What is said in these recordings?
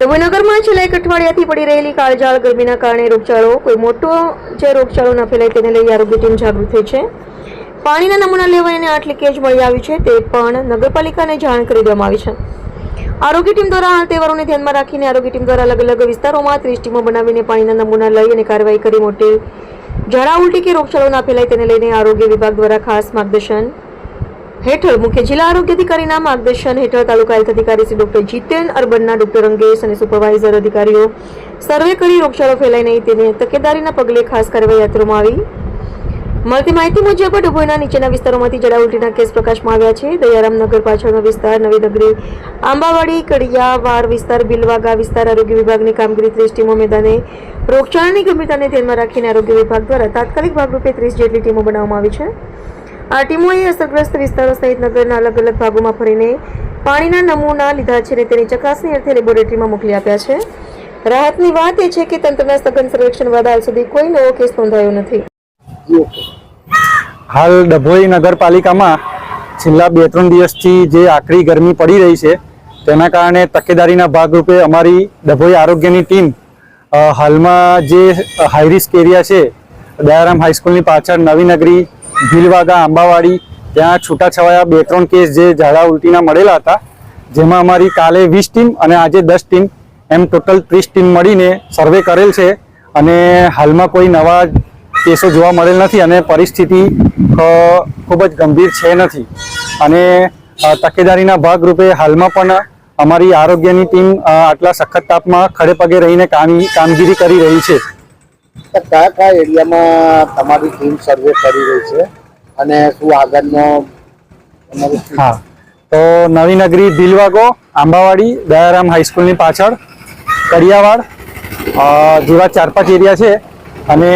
ડભોઈનગરમાં છેલ્લા એક અઠવાડિયાથી પડી રહેલી કાળઝાળ ગરમીના કારણે રોગચાળો કોઈ મોટો જે રોગચાળો ન ફેલાય તેને લઈ આરોગ્ય ટીમ જાગૃત થઈ છે. પાણીના નમૂના લેવાઈને 8 લીકેજ મળી આવ્યું છે, તે પણ નગરપાલિકાને જાણ કરી દેવામાં આવી છે. આરોગ્ય ટીમ દ્વારા હાલ તહેવારોને ધ્યાનમાં રાખીને આરોગ્ય ટીમ દ્વારા અલગ અલગ વિસ્તારોમાં 30 ટીમો બનાવીને પાણીના નમૂના લઈ અને કાર્યવાહી કરી મોટી ઝાડા ઉલટી કે રોગચાળો ના ફેલાય તેને લઈને આરોગ્ય વિભાગ દ્વારા ખાસ માર્ગદર્શન હેઠળ મુખ્ય જિલ્લા આરોગ્ય અધિકારીના માર્ગદર્શન હેઠળ તાલુકા હેલ્થ અધિકારી શ્રી ડોક્ટર જીતેન અર્બનના ડોક્ટર અંગેશ અને સુપરવાઇઝર અધિકારીઓ સર્વે કરી રોગચાળો ફેલાય નહીં તેની તકેદારીના પગલે ખાસ કાર્યવાહી હાથ ધરવામાં આવી. મળતી માહિતી મુજબ ડભોઈના નીચેના વિસ્તારોમાંથી ઝાડા ઉલટીના કેસ પ્રકાશમાં આવ્યા છે. દયારામનગર પાછળનો વિસ્તાર, નવીનગરી, આંબાવાડી, કડિયાવાડ વિસ્તાર, બિલવાગા વિસ્તાર. આરોગ્ય વિભાગની કામગીરી 30 ટીમો મેદાને રોગચાળાની ગંભીરતાને ધ્યાનમાં રાખીને આરોગ્ય વિભાગ દ્વારા તાત્કાલિક ભાગરૂપે 30 જેટલી ટીમો બનાવવામાં આવી છે. આ ટીમોએ અસરગ્રસ્ત વિસ્તારો સહિત નગરના અલગ અલગ ભાગોમાં ફરીને પાણીના નમૂના લીધા છે અને તેની ચકાસણી અર્થે લેબોરેટરીમાં મોકલી આપ્યા છે. રાહતની વાત એ છે કે તંત્રના સઘન સર્વેક્ષણ બાદ હાલ સુધી કોઈ નવો કેસ નોંધાયો નથી. હાલ ડભોઈ નગરપાલિકામાં છેલ્લા 2-3 દિવસથી જે આકરી ગરમી પડી રહી છે તેના કારણે તકેદારીના ભાગરૂપે અમારી ડભોઈ આરોગ્યની ટીમ હાલમાં જે હાઈ રિસ્ક એરિયા છે દયારામ હાઈસ્કૂલની પાછળ, નવીનગરી, ભીલવાગા, આંબાવાડી, ત્યાં છૂટાછવાયા 2-3 કેસ જે ઝાડા ઉલટીના મળેલા હતા, જેમાં અમારી કાલે 20 ટીમ અને આજે 10 ટીમ એમ ટોટલ 30 ટીમ મળીને સર્વે કરેલ છે અને હાલમાં કોઈ નવા કેસો જોવા મળેલ નથી અને પરિસ્થિતિ ખૂબ જ ગંભીર છે નથી. અને તકેદારીના ભાગરૂપે હાલમાં પણ અમારી આરોગ્યની ટીમ આટલા સખત તાપમાં ખડે પગે રહીને કામગીરી કરી રહી છે. કયા કયા એરિયામાં તમારી ટીમ સર્વે કરી રહી છે અને શું આગળનો? હા, તો નવીનગરી, ભીલવાગો, આંબાવાડી, દયારામ હાઈસ્કૂલની પાછળ, કડિયાવાડ જેવા 4-5 એરિયા છે અને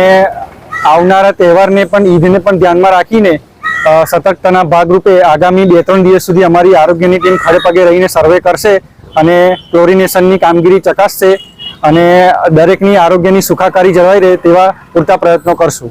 આવનારા તહેવારને પણ, ઈદને પણ ધ્યાનમાં રાખીને સતર્કતાના ભાગરૂપે આગામી 2-3 દિવસ સુધી અમારી આરોગ્યની ટીમ ખડે પગે રહીને સર્વે કરશે અને ક્લોરિનેશનની કામગીરી ચકાસશે અને દરેકની આરોગ્યની સુખાકારી જળવાઈ રહે તેવા પૂરતા પ્રયત્નો કરશું.